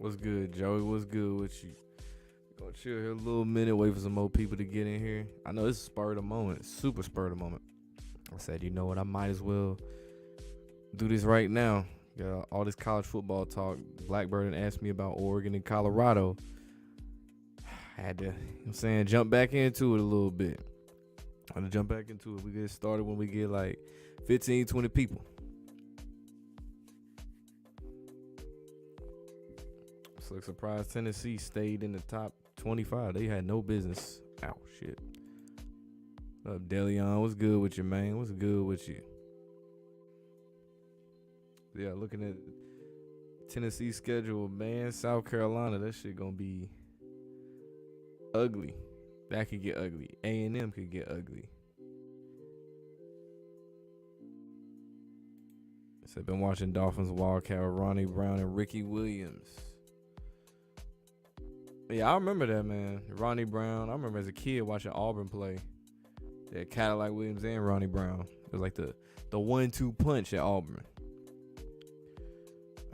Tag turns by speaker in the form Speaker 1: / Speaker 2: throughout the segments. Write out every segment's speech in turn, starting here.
Speaker 1: What's good, Joey? What's good with you? Gonna chill here a little minute, wait for some more people to get in here. I know it's spur of the moment, super spur of the moment. I said, you know what? I might as well do this right now. Got all this college football talk. Blackbird asked me about Oregon and Colorado. I had to, jump back into it a little bit. I had to jump back into it. We get started when we get like 15, 20 people. So surprised Tennessee stayed in the top 25. They had no business. Ow, shit. What up, Delion? What's good with you, man? What's good with you? Yeah, looking at Tennessee schedule, man. South Carolina, that shit gonna be ugly. That could get ugly. A&M could get ugly. So I've been watching Dolphins Wildcat with Ronnie Brown and Ricky Williams. Yeah, I remember that, man. Ronnie Brown. I remember as a kid watching Auburn play. They had Cadillac Williams and Ronnie Brown. It was like the 1-2 punch at Auburn.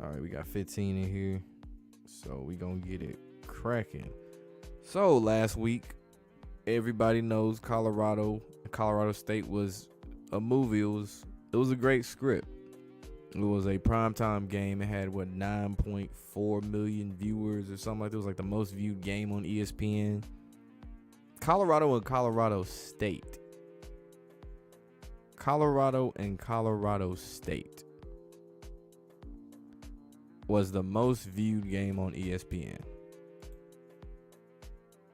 Speaker 1: All right, we got 15 in here. So we gonna get it cracking. So last week, everybody knows Colorado State was a movie. It was a great script. It was a primetime game. It had 9.4 million viewers or something like that. It was like the most viewed game on ESPN. Colorado and Colorado State. Colorado and Colorado State was the most viewed game on ESPN.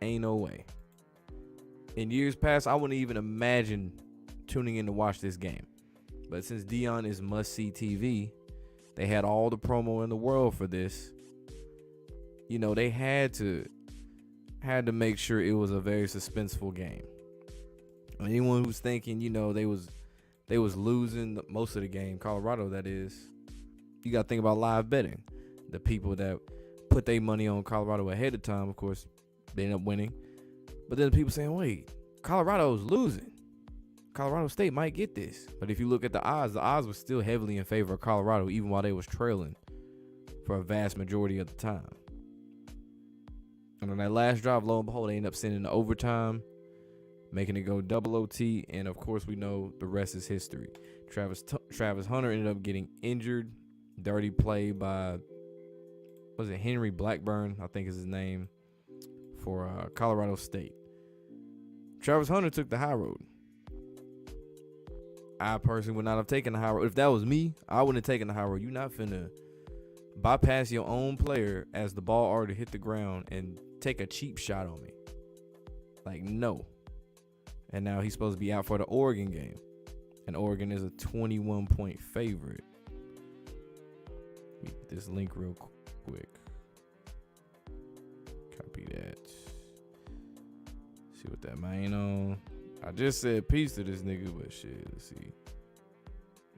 Speaker 1: Ain't no way. In years past, I wouldn't even imagine tuning in to watch this game. But since Dion is must-see TV, they had all the promo in the world for this. You know, they had to make sure it was a very suspenseful game. Anyone who's thinking, you know, they was losing most of the game, Colorado that is, you got to think about live betting. The people that put their money on Colorado ahead of time, of course, they end up winning. But then people saying, wait, Colorado's losing. Colorado State might get this. But if you look at the odds were still heavily in favor of Colorado, even while they was trailing for a vast majority of the time. And on that last drive, lo and behold, they end up sending the overtime, making it go double OT. And, of course, we know the rest is history. Travis Hunter ended up getting injured. Dirty play by, was it Henry Blackburn, I think is his name, for Colorado State. Travis Hunter took the high road. I personally would not have taken the high road. If that was me, I wouldn't have taken the high road. You're not finna bypass your own player as the ball already hit the ground and take a cheap shot on me. Like, no. And now he's supposed to be out for the Oregon game. And Oregon is a 21-point favorite. Let me get this link real quick. Copy that. See what that man on. I just said peace to this nigga, but shit, let's see.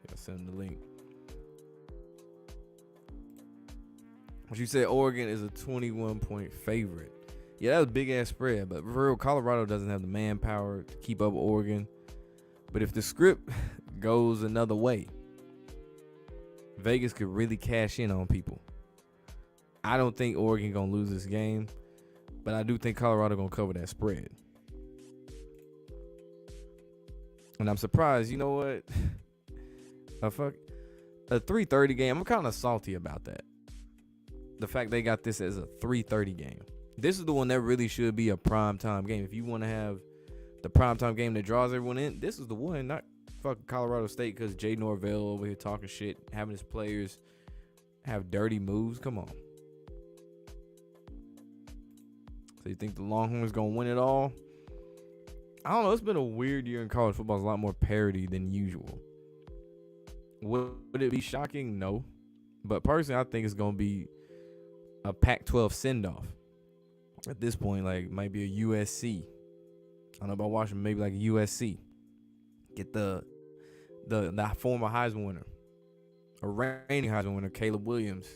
Speaker 1: Yeah, send him the link. But you said Oregon is a 21-point favorite. Yeah, that was a big-ass spread, but for real, Colorado doesn't have the manpower to keep up with Oregon. But if the script goes another way, Vegas could really cash in on people. I don't think Oregon going to lose this game, but I do think Colorado going to cover that spread. And I'm surprised, you know what? A 3:30 game. I'm kind of salty about that. The fact they got this as a 3:30 game. This is the one that really should be a primetime game. If you want to have the primetime game that draws everyone in, this is the one, not fucking Colorado State because Jay Norvell over here talking shit, having his players have dirty moves. Come on. So you think the Longhorns going to win it all? I don't know. It's been a weird year in college football. It's a lot more parity than usual. Would it be shocking? No. But personally, I think it's going to be a Pac-12 send-off. At this point, like, might be a USC. I don't know about Washington, maybe like a USC. Get the former Heisman winner, a reigning Heisman winner, Caleb Williams,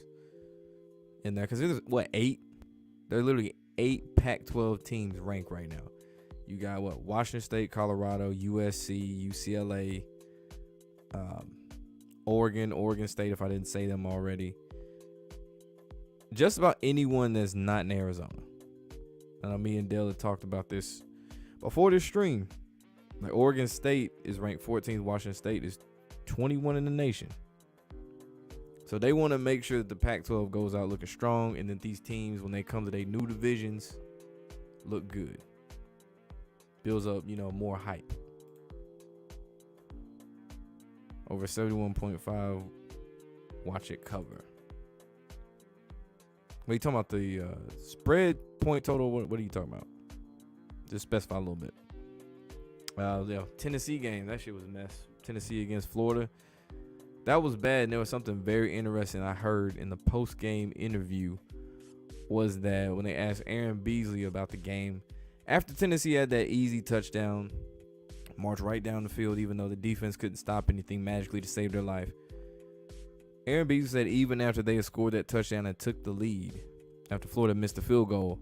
Speaker 1: in there. Because there's, 8? There are literally 8 Pac-12 teams ranked right now. You got Washington State, Colorado, USC, UCLA, Oregon State, if I didn't say them already. just about anyone that's not in Arizona. And me and Dale had talked about this before this stream. Like Oregon State is ranked 14th. Washington State is 21 in the nation. So they want to make sure that the Pac-12 goes out looking strong, and that these teams, when they come to their new divisions, look good. Builds up, more hype. Over 71.5. Watch it cover. What are you talking about? The spread point total? What are you talking about? Just specify a little bit. Tennessee game. That shit was a mess. Tennessee against Florida. That was bad. And there was something very interesting I heard in the post-game interview, was that when they asked Aaron Beasley about the game, after Tennessee had that easy touchdown, marched right down the field, even though the defense couldn't stop anything magically to save their life. Aaron Beasley said even after they had scored that touchdown and took the lead, after Florida missed the field goal,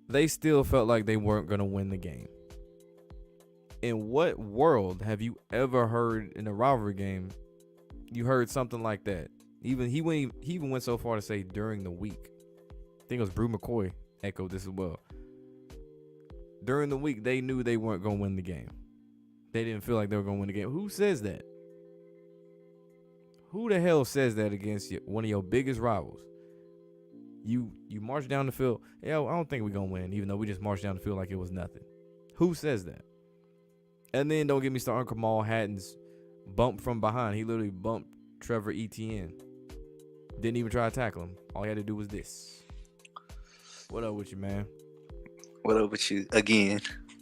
Speaker 1: they still felt like they weren't going to win the game. In what world have you ever heard in a rivalry game, you heard something like that? He even went so far to say during the week. I think it was Brew McCoy echoed this as well. During the week, they knew they weren't going to win the game. They didn't feel like they were going to win the game. Who says that? Who the hell says that against one of your biggest rivals? You march down the field. Yeah, I don't think we're going to win, even though we just marched down the field like it was nothing. Who says that? And then don't get me started on Kamal Hatton's bump from behind. He literally bumped Trevor Etienne. Didn't even try to tackle him. All he had to do was this. What up with you, man?
Speaker 2: What up with you again?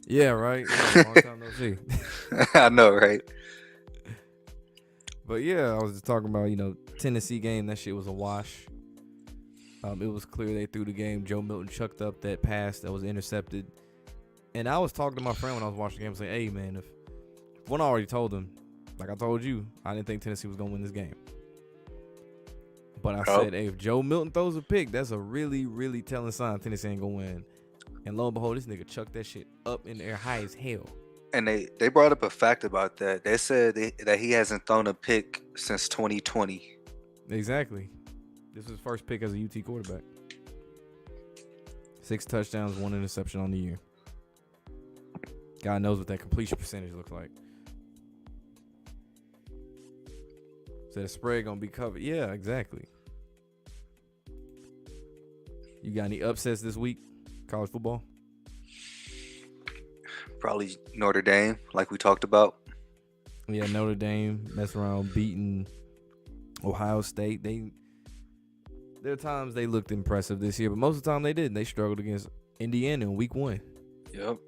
Speaker 1: Yeah, right. Long time no see.
Speaker 2: I know, right?
Speaker 1: But yeah, I was just talking about, Tennessee game. That shit was a wash. It was clear they threw the game. Joe Milton chucked up that pass that was intercepted. And I was talking to my friend when I was watching the game. I was like, hey, man, if one already told him, like I told you, I didn't think Tennessee was going to win this game. But I said, hey, if Joe Milton throws a pick, that's a really, really telling sign Tennessee ain't going to win. And lo and behold, this nigga chucked that shit up in the air high as hell.
Speaker 2: And they brought up a fact about that. They said that he hasn't thrown a pick since 2020.
Speaker 1: Exactly. This was his first pick as a UT quarterback. 6 touchdowns, 1 interception on the year. God knows what that completion percentage looks like. So the spread gonna be covered. Yeah, exactly. You got any upsets this week? College football?
Speaker 2: Probably Notre Dame, like we talked about.
Speaker 1: Yeah, Notre Dame mess around beating Ohio State. There are times they looked impressive this year, but most of the time they didn't. They struggled against Indiana in week 1.
Speaker 2: Yep.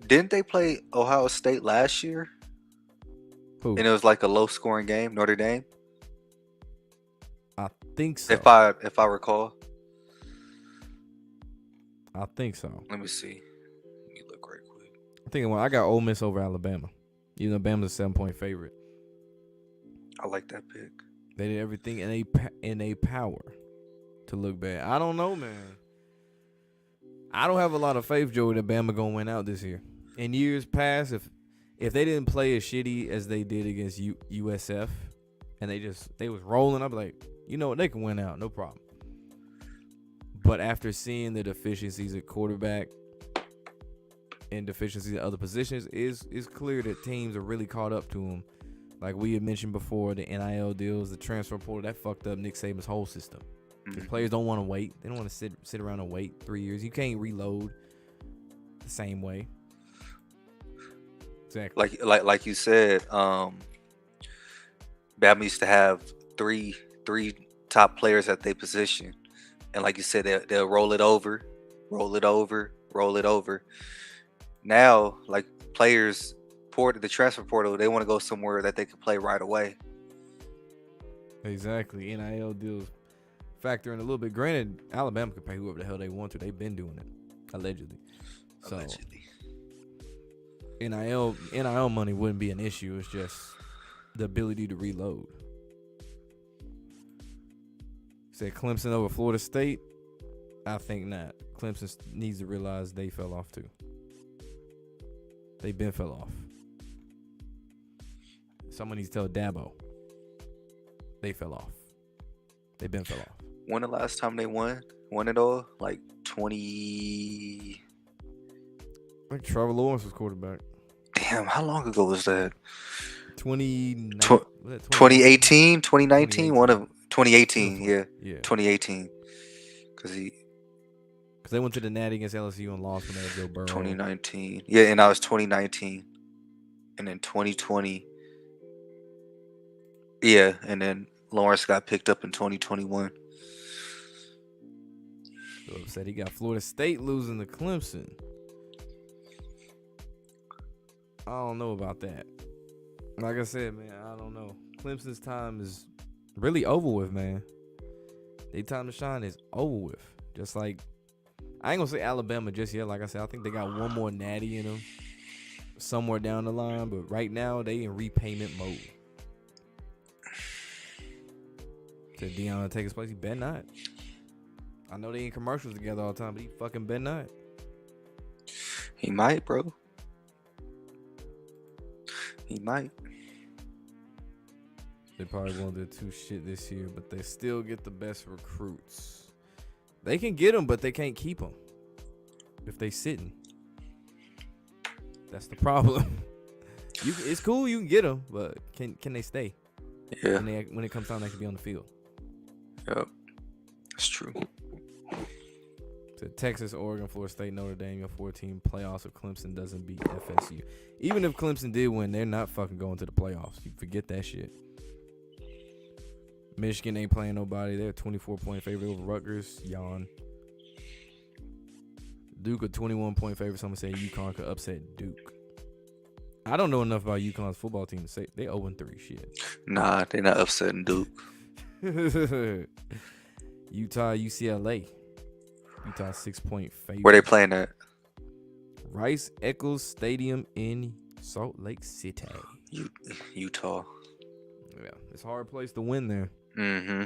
Speaker 2: Didn't they play Ohio State last year?
Speaker 1: Who?
Speaker 2: And it was like a low scoring game, Notre Dame?
Speaker 1: I think so.
Speaker 2: If I recall.
Speaker 1: I think so.
Speaker 2: Let me see. Let me look right quick.
Speaker 1: I think I got Ole Miss over Alabama. Even though Bama's a 7-point favorite.
Speaker 2: I like that pick.
Speaker 1: They did everything in a power to look bad. I don't know, man. I don't have a lot of faith, Joey, that Bama gonna win out this year. In years past, if they didn't play as shitty as they did against USF, and they was rolling, I'd be like, you know what, they can win out, no problem. But after seeing the deficiencies at quarterback and deficiencies at other positions, it's clear that teams are really caught up to them. Like we had mentioned before, the NIL deals, the transfer portal, that fucked up Nick Saban's whole system. The players don't want to wait. They don't want to sit around and wait 3 years. You can't reload the same way. Exactly.
Speaker 2: Like you said, Bama used to have three top players at their position. And like you said, they'll roll it over. Now, like players the transfer portal, they want to go somewhere that they can play right away.
Speaker 1: Exactly. NIL deals factor in a little bit. Granted, Alabama can pay whoever the hell they want to. They've been doing it, allegedly. NIL money wouldn't be an issue. It's just the ability to reload. Said Clemson over Florida State. I think not. Clemson needs to realize they fell off too. They been fell off. Someone needs to tell Dabo they fell off. They been fell off.
Speaker 2: When the last time they won it all? Like 20.
Speaker 1: I think Trevor Lawrence was quarterback.
Speaker 2: Damn, how long ago was that?
Speaker 1: 2019?
Speaker 2: 2018, one of 2018,
Speaker 1: Feels like,
Speaker 2: yeah,
Speaker 1: yeah.
Speaker 2: 2018, because he
Speaker 1: Because they went to the Natty against LSU and lost when they had Joe Burrow.
Speaker 2: 2019, yeah, and I was 2019, and then 2020, yeah, and then Lawrence got picked up in 2021.
Speaker 1: So upset he got Florida State losing to Clemson. I don't know about that. Like I said, man, I don't know. Clemson's time is really over with, man. Their time to shine is over with. Just like, I ain't gonna say Alabama just yet. Like I said, I think they got one more natty in them somewhere down the line. But right now, they in repayment mode. To Deion take his place, he better not. I know they in commercials together all the time, but he fucking better not.
Speaker 2: He might, bro. He might.
Speaker 1: They probably won't do too shit this year, but they still get the best recruits. They can get them, but they can't keep them if they sitting. That's the problem. It's cool, you can get them, but can they stay?
Speaker 2: Yeah.
Speaker 1: When it comes time, they can be on the field.
Speaker 2: Yep. That's true.
Speaker 1: To Texas, Oregon, Florida State, Notre Dame, your 14 playoffs if Clemson doesn't beat FSU. Even if Clemson did win, they're not fucking going to the playoffs. You forget that shit. Michigan ain't playing nobody. They're a 24-point favorite over Rutgers. Yawn. Duke a 21-point favorite. Someone said UConn could upset Duke. I don't know enough about UConn's football team to say they 0-3 shit.
Speaker 2: Nah, they're not upsetting Duke.
Speaker 1: Utah, UCLA. Utah 6-point favorite.
Speaker 2: Where they playing at?
Speaker 1: Rice Eccles Stadium in Salt Lake City.
Speaker 2: Utah.
Speaker 1: Yeah, it's a hard place to win there.
Speaker 2: Mm-hmm.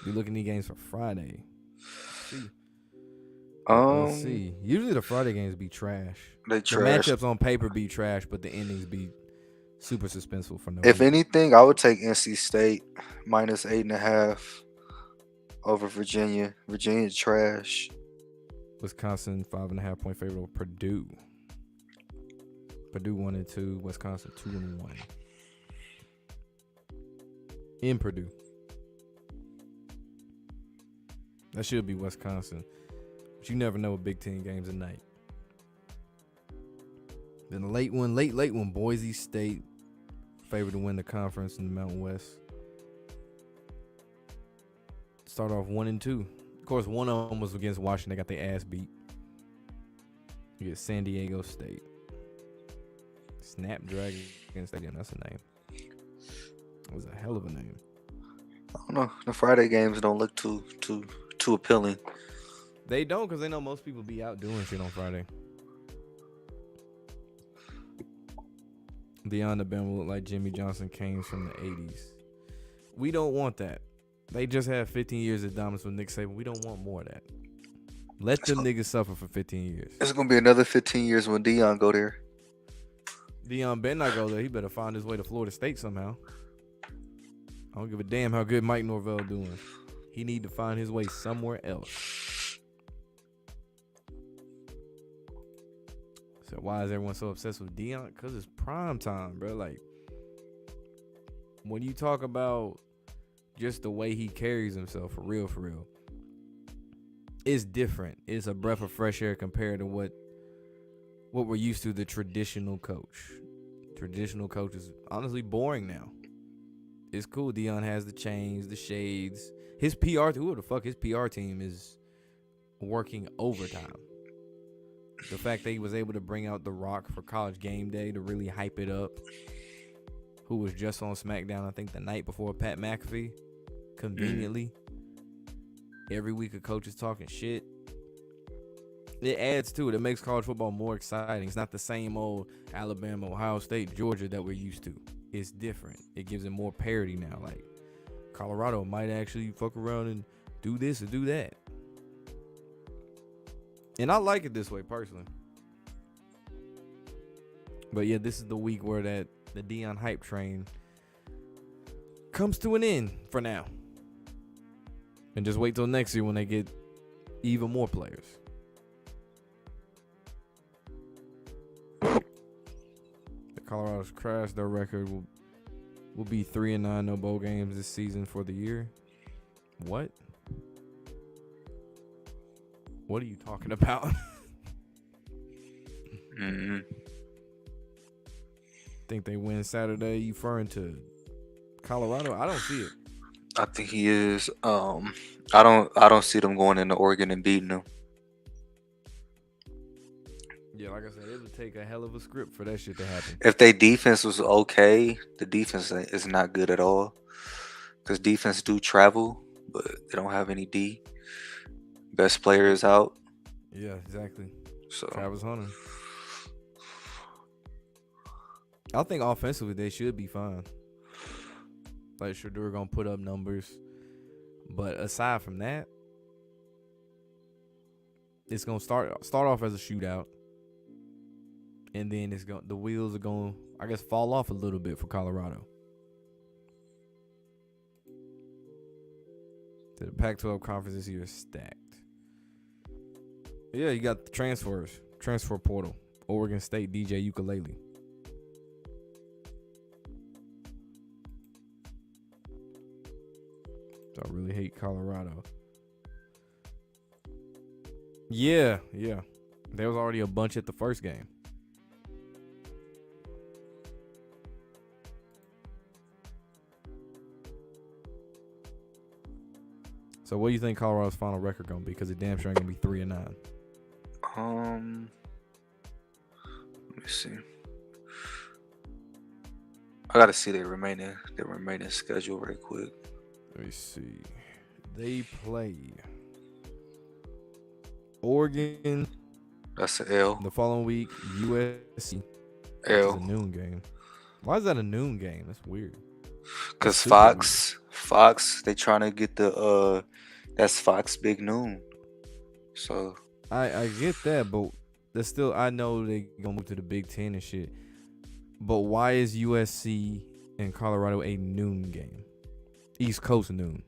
Speaker 1: Be looking at these games for Friday.
Speaker 2: Let's
Speaker 1: see. Usually the Friday games be trash.
Speaker 2: They trash.
Speaker 1: The matchups on paper be trash, but the endings be super suspenseful for no
Speaker 2: If
Speaker 1: reason.
Speaker 2: anything, I would take NC State minus 8.5 over Virginia. Virginia trash.
Speaker 1: Wisconsin 5.5-point favorite over Purdue. Purdue 1-2. Wisconsin 2-1. In Purdue. That should be Wisconsin. But you never know with Big Ten games at night. Then the late one, Boise State. Favored to win the conference in the Mountain West. Start off 1-2. Of course, one of them was against Washington. They got their ass beat. You get San Diego State. Snapdragon Stadium, that's a name. It was a hell of a name.
Speaker 2: I don't know. The Friday games don't look too appealing.
Speaker 1: They don't, because they know most people be out doing shit on Friday. Deion the Ben will look like Jimmy Johnson Canes from the 80s. We don't want that. They just had 15 years of dominance with Nick Saban. We don't want more of that. Let them niggas suffer for 15 years.
Speaker 2: It's going to be another 15 years when Deion go there.
Speaker 1: Deion better not go there. He better find his way to Florida State somehow. I don't give a damn how good Mike Norvell doing. He need to find his way somewhere else. So why is everyone so obsessed with Deion? Because it's prime time, bro. Like, when you talk about just the way he carries himself, for real, it's different. It's a breath of fresh air compared to what we're used to, the traditional coach. Traditional coach is honestly boring now. It's cool. Deion has the chains, the shades. His PR, who the fuck his PR team is working overtime. The fact that he was able to bring out The Rock for College Game Day to really hype it up. Who was just on SmackDown, I think, the night before Pat McAfee. Conveniently. Every week a coach is talking shit. It adds to it. It makes college football more exciting. It's not the same old Alabama, Ohio State, Georgia that we're used to. It's different. It gives it more parity now. Like, Colorado might actually fuck around and do this or do that. And I like it this way, personally. But yeah, this is the week where the Deion hype train comes to an end for now. And just wait till next year when they get even more players. The Colorado's crashed. Their record will be 3-9, no bowl games this season for the year. What? What are you talking about? Think they win Saturday? You referring to Colorado? I don't see it.
Speaker 2: I think he is. I don't see them going into Oregon and beating them.
Speaker 1: Yeah, like I said, it would take a hell of a script for that shit to happen.
Speaker 2: If their defense was okay, the defense is not good at all. Because defense do travel, but they don't have any D. Best player is out.
Speaker 1: Yeah, exactly.
Speaker 2: So
Speaker 1: Travis Hunter. I think offensively they should be fine. Like Shedeur gonna put up numbers, but aside from that, it's gonna start off as a shootout, and then the wheels are gonna, I guess, fall off a little bit for Colorado. The Pac-12 conference this year is stacked. Yeah, you got the transfer portal. Oregon State DJ Ukulele. I really hate Colorado. Yeah. There was already a bunch at the first game. So what do you think Colorado's final record gonna be? Because it damn sure ain't gonna be 3-9.
Speaker 2: let me see. I gotta see their remaining schedule right quick.
Speaker 1: Let me see. They play Oregon.
Speaker 2: That's an L.
Speaker 1: The following week, USC.
Speaker 2: L.
Speaker 1: It's a noon game. Why is that a noon game? That's weird.
Speaker 2: Because Fox, they trying to get the that's Fox Big Noon. So
Speaker 1: I get that, but that's still, I know they gonna move to the Big Ten and shit. But why is USC and Colorado a noon game? East Coast noon.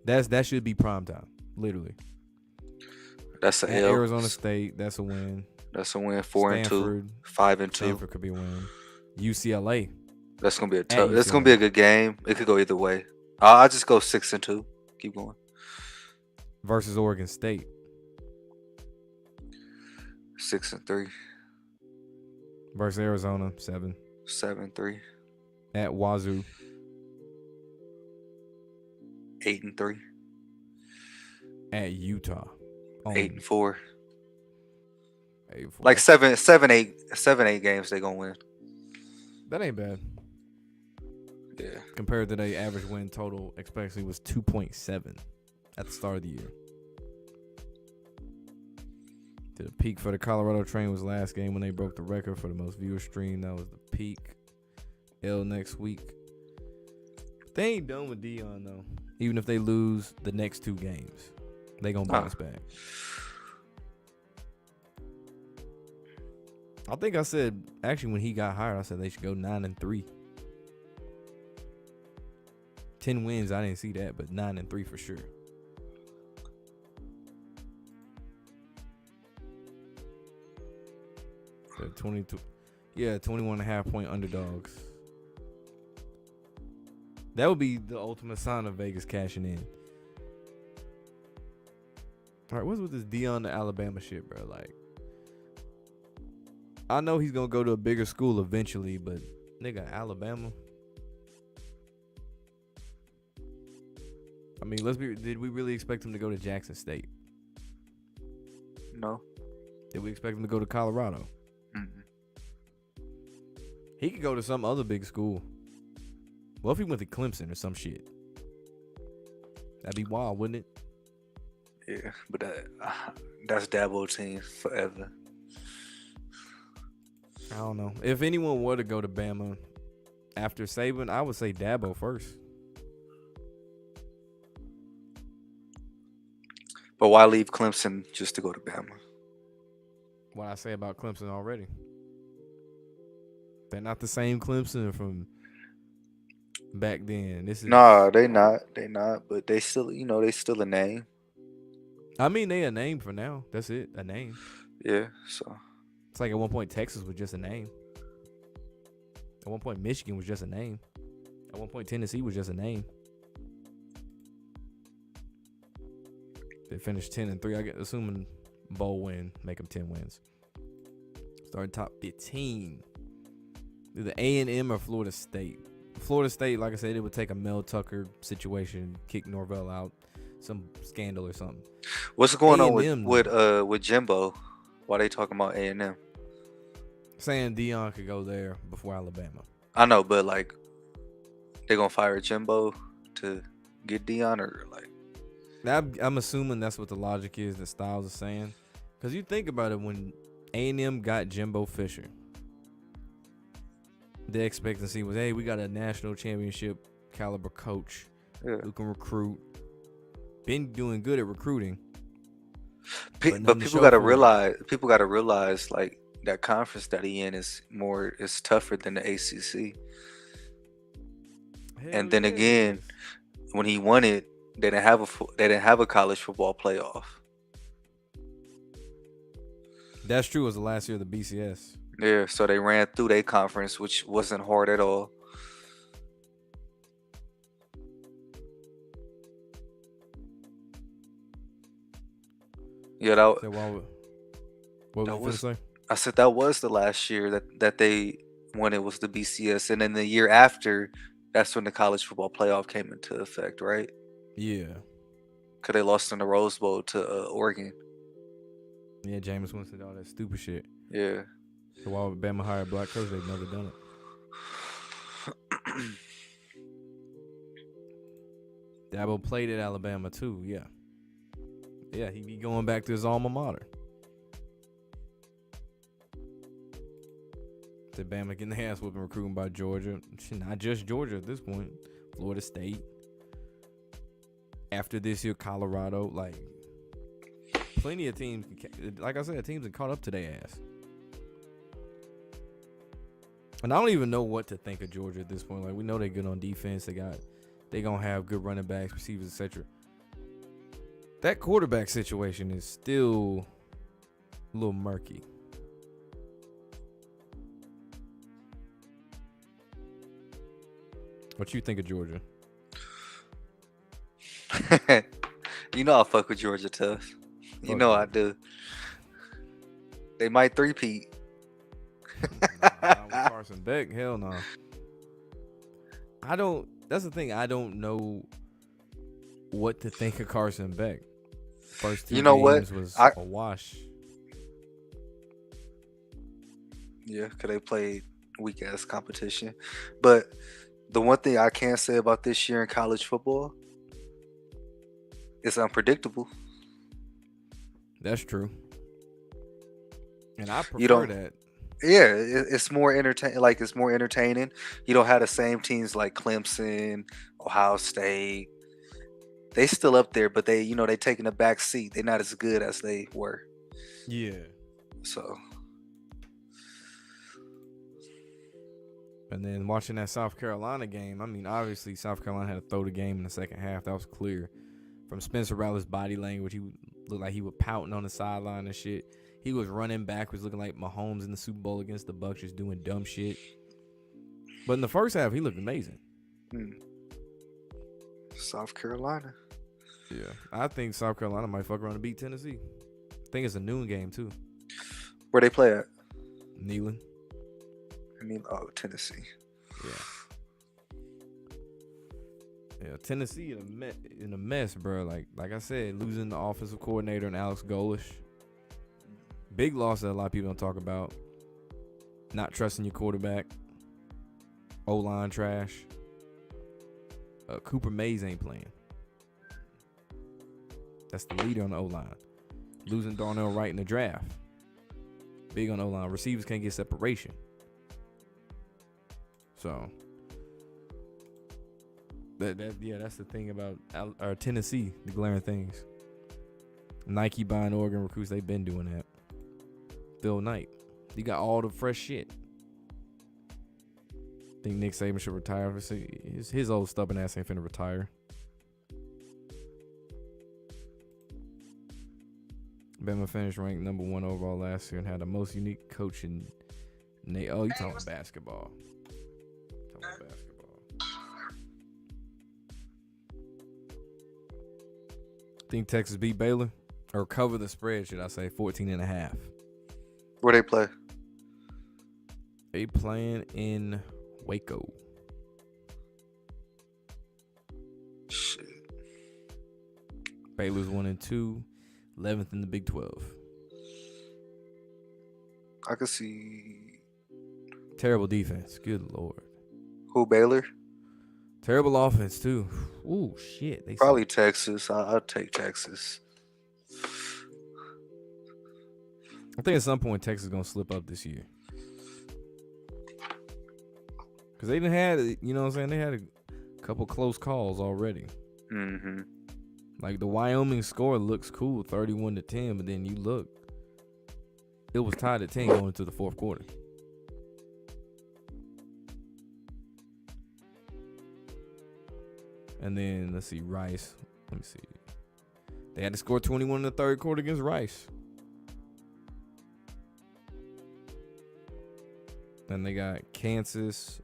Speaker 1: That should be primetime, literally.
Speaker 2: That's an
Speaker 1: At
Speaker 2: L.
Speaker 1: Arizona State, that's a win.
Speaker 2: That's a win. 4-2,
Speaker 1: Stanford,
Speaker 2: 5-2.
Speaker 1: Stanford could be a win. UCLA.
Speaker 2: That's gonna be a
Speaker 1: At
Speaker 2: tough. That's gonna be a good game. It could go either way. I'll just go 6-2. Keep going.
Speaker 1: Versus Oregon State.
Speaker 2: 6-3.
Speaker 1: Versus Arizona, 7.
Speaker 2: 7-3.
Speaker 1: At Wazoo.
Speaker 2: 8-3.
Speaker 1: At Utah.
Speaker 2: 8-4.
Speaker 1: 8-4.
Speaker 2: Like 7-8 games they gonna win.
Speaker 1: That ain't bad.
Speaker 2: Yeah.
Speaker 1: Compared to their average win total, especially was 2.7 at the start of the year. The peak for the Colorado train was last game when they broke the record for the most viewer stream. That was the peak. L next week. They ain't done with Dion though. Even if they lose the next 2 games, they gonna bounce back. I think I said, actually when he got hired, I said they should go 9-3. 10 wins, I didn't see that, but 9-3 for sure. So 22, 21.5 point underdogs. That would be the ultimate sign of Vegas cashing in. All right, what's with this Dion to Alabama shit, bro? Like, I know he's gonna go to a bigger school eventually, but nigga, Alabama. I mean, did we really expect him to go to Jackson State?
Speaker 2: No.
Speaker 1: Did we expect him to go to Colorado?
Speaker 2: Mm-mm.
Speaker 1: He could go to some other big school. What if he went to Clemson or some shit? That'd be wild, wouldn't it?
Speaker 2: Yeah, but that's Dabo team forever.
Speaker 1: I don't know. If anyone were to go to Bama after Saban, I would say Dabo first.
Speaker 2: But why leave Clemson just to go to Bama?
Speaker 1: What I say about Clemson already. They're not the same Clemson from back then. This
Speaker 2: Nah,
Speaker 1: is,
Speaker 2: they not. They not. But they still, they still a name.
Speaker 1: I mean, they a name for now. That's it, a name.
Speaker 2: Yeah. So
Speaker 1: It's like at one point Texas was just a name. At one point Michigan was just a name. At one point Tennessee was just a name. They finished 10-3. I get assuming bowl win, make them 10 wins. Starting top 15. Either A&M or Florida State. Florida State, like I said, it would take a Mel Tucker situation, kick Norvell out, some scandal or something.
Speaker 2: what's going on
Speaker 1: A&M,
Speaker 2: with Jimbo? Why they talking about A&M?
Speaker 1: saying Dion could go there before Alabama.
Speaker 2: I know, but like they gonna fire Jimbo to get Dion, or like
Speaker 1: I'm assuming that's what the logic is that Styles is saying. Because you think about it, when A&M got Jimbo Fisher, the expectancy was, hey, we got a national championship caliber coach who can recruit. Been doing good at recruiting.
Speaker 2: But people gotta realize like that conference that he in is tougher than the ACC. And then again, when he won it, they didn't have a college football playoff.
Speaker 1: That's true. It was the last year of the BCS.
Speaker 2: Yeah, so they ran through their conference, which wasn't hard at all. Yeah, I said that was the last year that they when it was the BCS, and then the year after, that's when the college football playoff came into effect, right?
Speaker 1: Yeah.
Speaker 2: Cause they lost in the Rose Bowl to Oregon.
Speaker 1: Yeah, Jameis Winston, all that stupid shit.
Speaker 2: Yeah.
Speaker 1: So why would Bama hire a black coach? They've never done it. Dabo played at Alabama too. Yeah. Yeah, he be going back to his alma mater. To Bama getting the ass whooping recruiting by Georgia. Not just Georgia at this point. Florida State. After this year, Colorado. Like, plenty of teams. Like I said, teams have caught up to their ass. And I don't even know what to think of Georgia at this point. Like, we know they're good on defense. They gonna have good running backs, receivers, etc. That quarterback situation is still a little murky. What you think of Georgia?
Speaker 2: You know I fuck with Georgia tough. You know I do. They might three-peat.
Speaker 1: Nah, with Carson Beck, hell no. That's the thing. I don't know what to think of Carson Beck. First two games was a wash.
Speaker 2: Yeah, because they played weak-ass competition. But the one thing I can say about this year in college football, it's unpredictable.
Speaker 1: That's true. And I prefer that.
Speaker 2: Yeah, it's more entertaining. Like, it's more entertaining. You don't have the same teams like Clemson, Ohio State. They still up there, but they taking a back seat. They're not as good as they were.
Speaker 1: Yeah.
Speaker 2: So.
Speaker 1: And then watching that South Carolina game, I mean, obviously South Carolina had to throw the game in the second half. That was clear. From Spencer Rattler's body language, he looked like he was pouting on the sideline and shit. He was running backwards, looking like Mahomes in the Super Bowl against the Bucs, just doing dumb shit. But in the first half, he looked amazing.
Speaker 2: South Carolina.
Speaker 1: Yeah, I think South Carolina might fuck around and beat Tennessee. I think it's a noon game too.
Speaker 2: Where they play at?
Speaker 1: Neyland.
Speaker 2: Tennessee.
Speaker 1: Yeah, Tennessee in a mess, bro. Like I said, losing the offensive coordinator and Alex Golish. Big loss that a lot of people don't talk about. Not trusting your quarterback. O-line trash. Cooper Mays ain't playing. That's the leader on the O-line. Losing Darnell Wright in the draft. Big on O-line. Receivers can't get separation. So, that's the thing about Tennessee, the glaring things. Nike buying Oregon recruits, they've been doing that. Phil Knight. You got all the fresh shit. Think Nick Saban should retire. His old stubborn ass ain't finna retire. Bama finished ranked number 1 overall last year and had the most unique coaching. Oh, you talking about basketball? Think Texas beat Baylor or cover the spread? Should I say 14.5?
Speaker 2: Where they play?
Speaker 1: They playing in Waco.
Speaker 2: Shit.
Speaker 1: Baylor's 1-2, 11th in the Big 12.
Speaker 2: I could see.
Speaker 1: Terrible defense. Good Lord.
Speaker 2: Who, Baylor?
Speaker 1: Terrible offense too. Ooh, shit. They
Speaker 2: Probably Texas. I'll take Texas.
Speaker 1: I think at some point Texas is gonna slip up this year. Cause they didn't had, you know what I'm saying? They had a couple close calls already.
Speaker 2: Mm-hmm.
Speaker 1: Like the Wyoming score looks cool, 31-10, but then you look, it was tied at 10 going into the fourth quarter. And then let's see, Rice. Let me see. They had to score 21 in the third quarter against Rice. Then they got Kansas,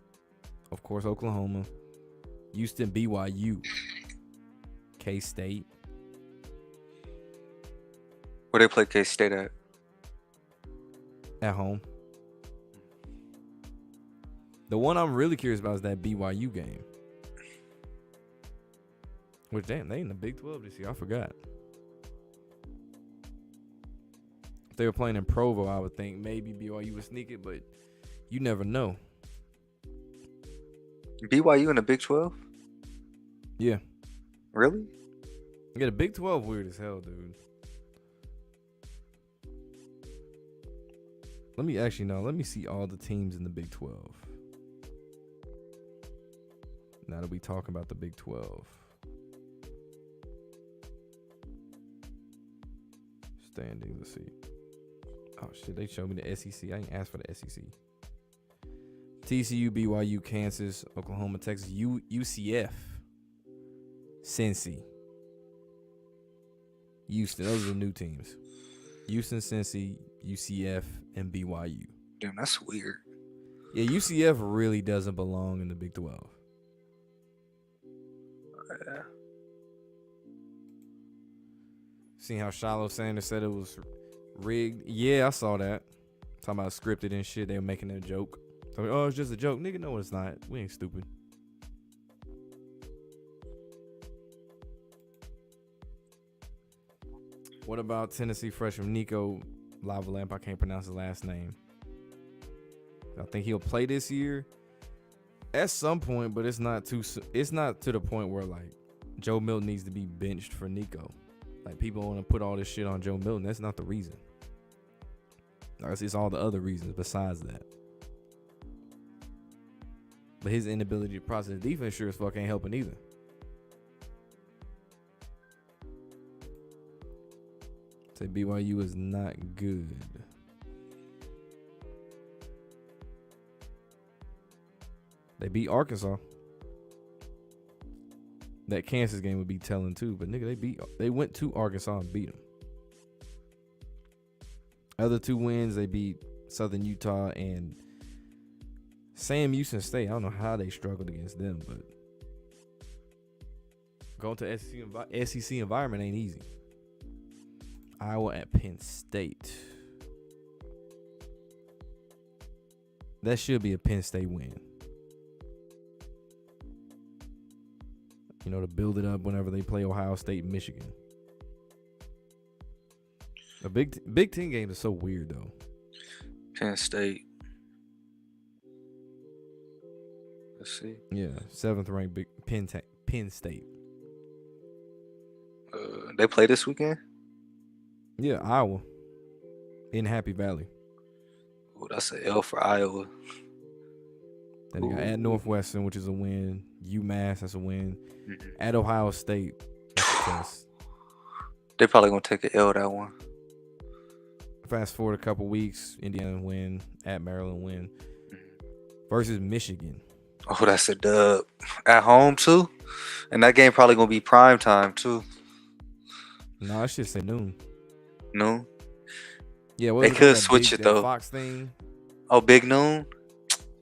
Speaker 1: of course, Oklahoma, Houston, BYU, K-State.
Speaker 2: Where they play K-State at?
Speaker 1: At home. The one I'm really curious about is that BYU game. Which, damn, they in the Big 12 this year. I forgot. If they were playing in Provo, I would think maybe BYU would sneak it, but you never know.
Speaker 2: BYU in the Big 12?
Speaker 1: Yeah.
Speaker 2: Really?
Speaker 1: Yeah, the Big 12 weird as hell, dude. Let me see all the teams in the Big 12. Now that we talk about the Big 12. Standings, let's see. Oh shit, they showed me the SEC. I ain't asked for the SEC. TCU, BYU, Kansas, Oklahoma, Texas, UCF, Cincy, Houston. Those are the new teams. Houston, Cincy, UCF, and BYU.
Speaker 2: Damn, that's weird.
Speaker 1: Yeah, UCF really doesn't belong in the Big 12.
Speaker 2: Yeah.
Speaker 1: Seen how Shiloh Sanders said it was rigged? Yeah, I saw that. Talking about scripted and shit. They were making that joke. So, oh, it's just a joke. Nigga, no, it's not. We ain't stupid. What about Tennessee freshman Nico Lavalamp? I can't pronounce his last name. I think he'll play this year at some point, but it's not to the point where like Joe Milton needs to be benched for Nico. Like people want to put all this shit on Joe Milton. That's not the reason. It's all the other reasons besides that. But his inability to process defense sure as fuck ain't helping either. Say BYU is not good. They beat Arkansas. That Kansas game would be telling too, but nigga, they went to Arkansas and beat them. Other two wins, they beat Southern Utah and Sam Houston State. I don't know how they struggled against them, but going to SEC environment ain't easy. Iowa at Penn State. That should be a Penn State win. You know, to build it up whenever they play Ohio State and Michigan. The Big Ten games are so weird, though.
Speaker 2: Penn State. Let's see.
Speaker 1: Yeah, 7th ranked Penn State.
Speaker 2: They play this weekend?
Speaker 1: Yeah, Iowa. In Happy Valley.
Speaker 2: Oh, that's an L for Iowa.
Speaker 1: Then you got at Northwestern, which is a win. UMass, that's a win. Mm-hmm. At Ohio State, that's a test.
Speaker 2: They probably gonna take an L that one.
Speaker 1: Fast forward a couple weeks, Indiana win. At Maryland win. Versus Michigan.
Speaker 2: Oh, that's a dub. At home too, and that game probably gonna be prime time too.
Speaker 1: No, I should say noon.
Speaker 2: No,
Speaker 1: Yeah, what
Speaker 2: they
Speaker 1: is it called?
Speaker 2: could
Speaker 1: That
Speaker 2: switch
Speaker 1: big
Speaker 2: it
Speaker 1: that
Speaker 2: though.
Speaker 1: Fox thing.
Speaker 2: Oh, Big Noon.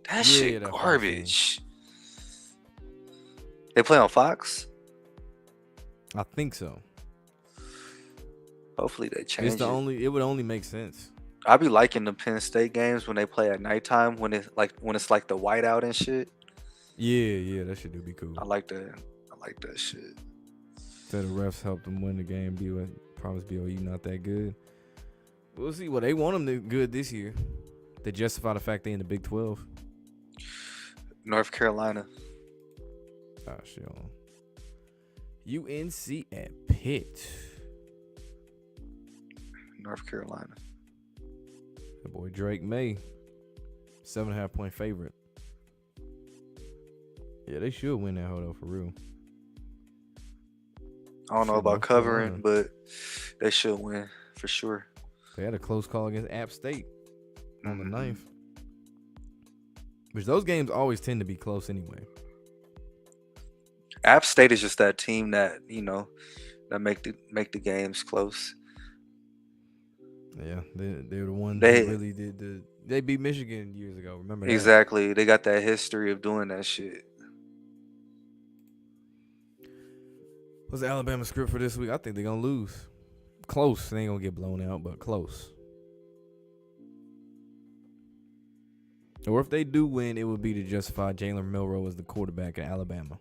Speaker 2: That
Speaker 1: Yeah, yeah,
Speaker 2: shit
Speaker 1: that Fox thing.
Speaker 2: garbage. They play on Fox.
Speaker 1: I think so.
Speaker 2: Hopefully they
Speaker 1: It's
Speaker 2: change
Speaker 1: the
Speaker 2: it.
Speaker 1: only. It would only make sense.
Speaker 2: I be liking the Penn State games when they play at nighttime when it's like the whiteout and shit.
Speaker 1: Yeah, yeah, that shit do be cool.
Speaker 2: I like that. I like that shit.
Speaker 1: So the refs helped them win the game. Promise BOU not that good. We'll see. Well, they want them to good this year. They justify the fact they in the Big 12.
Speaker 2: North Carolina.
Speaker 1: Oh shit. UNC at Pitt.
Speaker 2: North Carolina.
Speaker 1: The boy Drake May, 7.5 point favorite. Yeah, they should win that hold up for real.
Speaker 2: I don't know
Speaker 1: Shit,
Speaker 2: about
Speaker 1: North
Speaker 2: covering,
Speaker 1: Carolina.
Speaker 2: but they should win for sure.
Speaker 1: They had a close call against App State on the
Speaker 2: Mhm.
Speaker 1: 9th. Which those games always tend to be close anyway.
Speaker 2: App State is just that team that that make the games close.
Speaker 1: Yeah, they're the one
Speaker 2: They
Speaker 1: who really did they beat Michigan years ago. Remember that?
Speaker 2: exactly. They got that history of doing that shit.
Speaker 1: What's the Alabama script for this week? I think they're gonna lose. Close. They ain't gonna get blown out, but close. Or if they do win, it would be to justify Jalen Milroe as the quarterback at Alabama.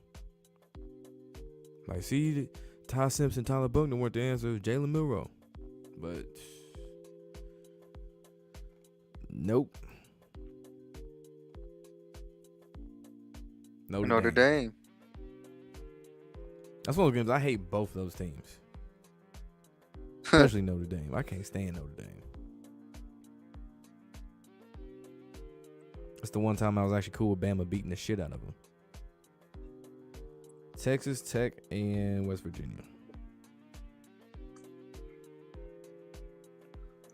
Speaker 1: Like, see, Ty Simpson, Tyler Buckner weren't the answer. It was Jalen Milroe. But nope.
Speaker 2: Notre Dame.
Speaker 1: That's one of those games I hate both those teams. Especially Notre Dame. I can't stand Notre Dame. It's the one time I was actually cool with Bama beating the shit out of them. Texas Tech and West Virginia.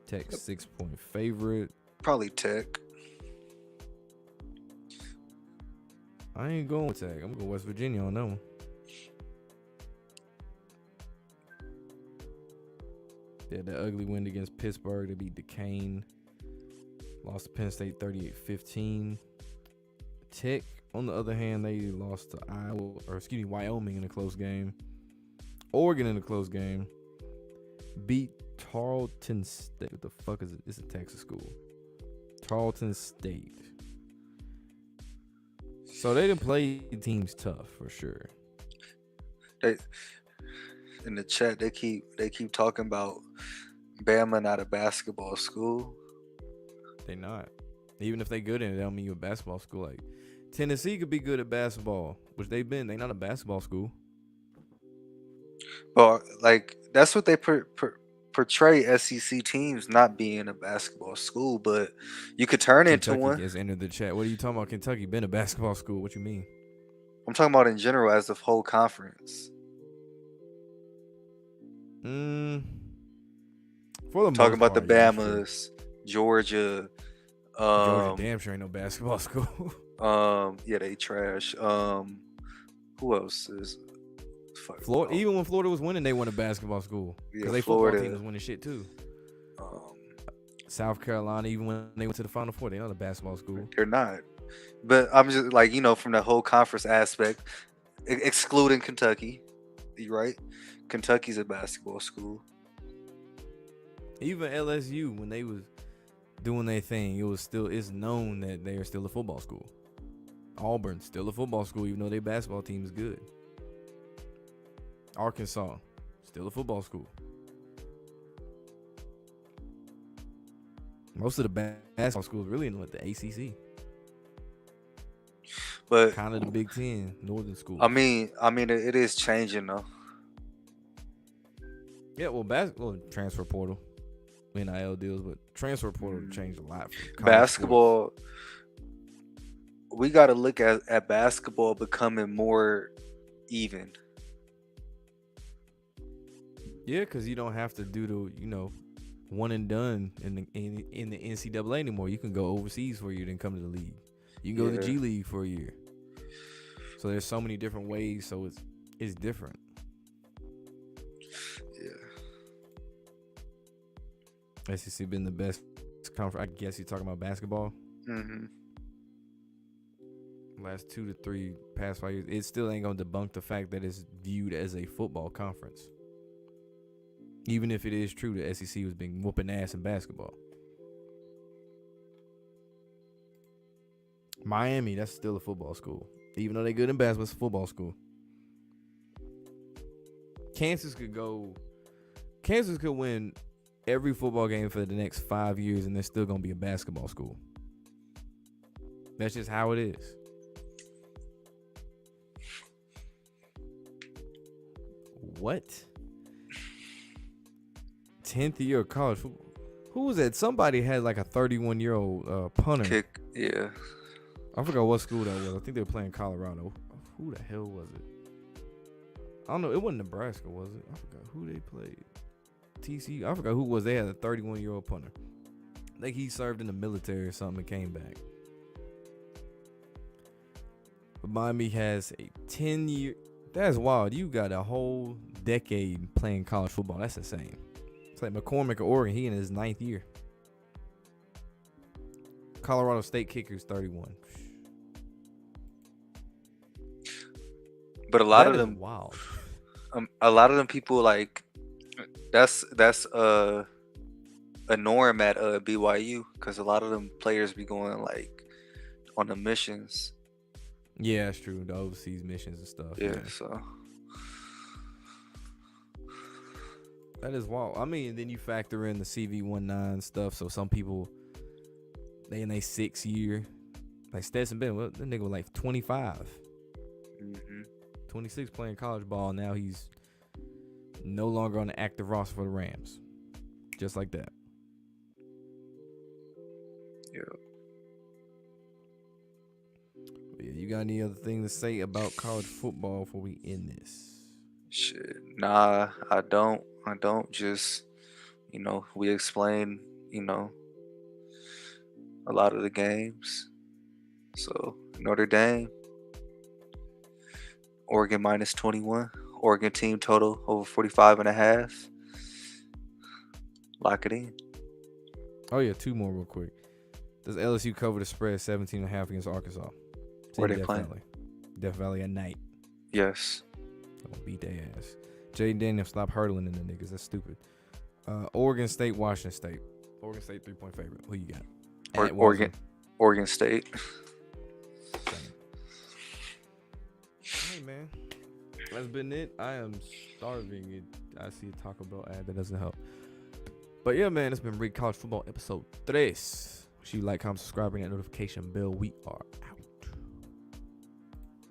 Speaker 1: Tech 6-point favorite.
Speaker 2: Probably Tech.
Speaker 1: I ain't going with Tech. I'm going West Virginia on that one. They had that ugly win against Pittsburgh. They beat Duquesne. Lost to Penn State 38-15. Tech, on the other hand, they lost to Wyoming in a close game. Oregon in a close game. Beat Tarleton State. What the fuck is it? It's a Texas school. Tarleton State. So they didn't play teams tough for sure.
Speaker 2: They in the chat they keep talking about Bama not a basketball school.
Speaker 1: They not. Even if they good in it, they don't mean you a basketball school. Like Tennessee could be good at basketball, which they've been. They not a basketball school.
Speaker 2: Well, like that's what they portray SEC teams not being a basketball school, but you could turn into
Speaker 1: Kentucky
Speaker 2: one.
Speaker 1: has entered the chat. What are you talking about? Kentucky been a basketball school? What you mean?
Speaker 2: I'm talking about in general as the whole conference.
Speaker 1: For the
Speaker 2: Talking
Speaker 1: most
Speaker 2: about the
Speaker 1: part, yeah, sure.
Speaker 2: Bamas, Georgia.
Speaker 1: Georgia damn sure ain't no basketball school.
Speaker 2: Yeah, they trash. Who else is
Speaker 1: Florida? Even when Florida was winning, they won a basketball school because they
Speaker 2: Florida
Speaker 1: football team was winning shit too.
Speaker 2: Um,
Speaker 1: South Carolina, even when they went to the Final Four, they not a basketball school.
Speaker 2: They're not. But I'm just like from the whole conference aspect, excluding Kentucky. You right? Kentucky's a basketball school.
Speaker 1: Even LSU, when they was doing their thing, it's known that they are still a football school. Auburn, still a football school, even though their basketball team is good. Arkansas, still a football school. Most of the basketball schools really in the ACC.
Speaker 2: But
Speaker 1: kind of the Big Ten, Northern schools.
Speaker 2: I mean, it is changing though.
Speaker 1: Yeah, well, transfer portal, NIL deals, but transfer portal changed a lot. For
Speaker 2: basketball, sports. We got to look at basketball becoming more even.
Speaker 1: Yeah, because you don't have to do the one and done in the NCAA anymore. You can go overseas for a year, then come to the league. You can go to the G League for a year. So there's so many different ways. So it's different.
Speaker 2: Yeah.
Speaker 1: SEC been the best conference. I guess you're talking about basketball.
Speaker 2: Mm-hmm.
Speaker 1: Last 2 to 3 past 5 years, it still ain't gonna debunk the fact that it's viewed as a football conference. Even if it is true the SEC was being whooping ass in basketball. Miami, that's still a football school. Even though they're good in basketball, it's a football school. Kansas could win every football game for the next 5 years, and they're still gonna be a basketball school. That's just how it is. What? 10th year of college football. Who was that? Somebody had like a 31-year-old punter.
Speaker 2: Kick, yeah.
Speaker 1: I forgot what school that was. I think they were playing Colorado. Who the hell was it? I don't know. It wasn't Nebraska, was it? I forgot who they played. TCU. I forgot who it was. They had a 31-year-old punter. I think he served in the military or something and came back. But Miami has a 10-year. That's wild. You got a whole decade playing college football. That's insane. It's like McCormick of Oregon. He in his 9th year. Colorado State kicker's 31.
Speaker 2: But a lot
Speaker 1: That
Speaker 2: of
Speaker 1: is
Speaker 2: them,
Speaker 1: wild.
Speaker 2: a lot of them people like that's a norm at BYU because a lot of them players be going like on the missions.
Speaker 1: Yeah, that's true. The overseas missions and stuff.
Speaker 2: Yeah, so
Speaker 1: that is wild. I mean, then you factor in the CV19 stuff. So some people, they in their 6th year, like Stetson Bennett, that nigga was like 25, 26 playing college ball. Now he's no longer on the active roster for the Rams, just like that.
Speaker 2: Yeah.
Speaker 1: Yeah, you got any other thing to say about college football before we end this?
Speaker 2: Shit. Nah, I don't. Just, we explain, a lot of the games. So, Notre Dame, Oregon minus 21. Oregon team total over 45.5. Lock it in.
Speaker 1: Oh, yeah, 2 more real quick. Does LSU cover the spread 17.5 against Arkansas? It's
Speaker 2: Where
Speaker 1: in
Speaker 2: they
Speaker 1: Death
Speaker 2: playing?
Speaker 1: Valley. Death Valley at night.
Speaker 2: Yes.
Speaker 1: Gonna beat their ass. Jaden Daniels, stop hurdling in the niggas. That's stupid. Oregon State, Washington State. Oregon State 3-point favorite. Who you got? At
Speaker 2: Oregon State.
Speaker 1: Hey, man. That's been it. I am starving. I see a Taco Bell ad that doesn't help. But yeah, man, it's been Rick College Football episode 3. Make sure you like, comment, subscribe, ring that notification bell. We are out.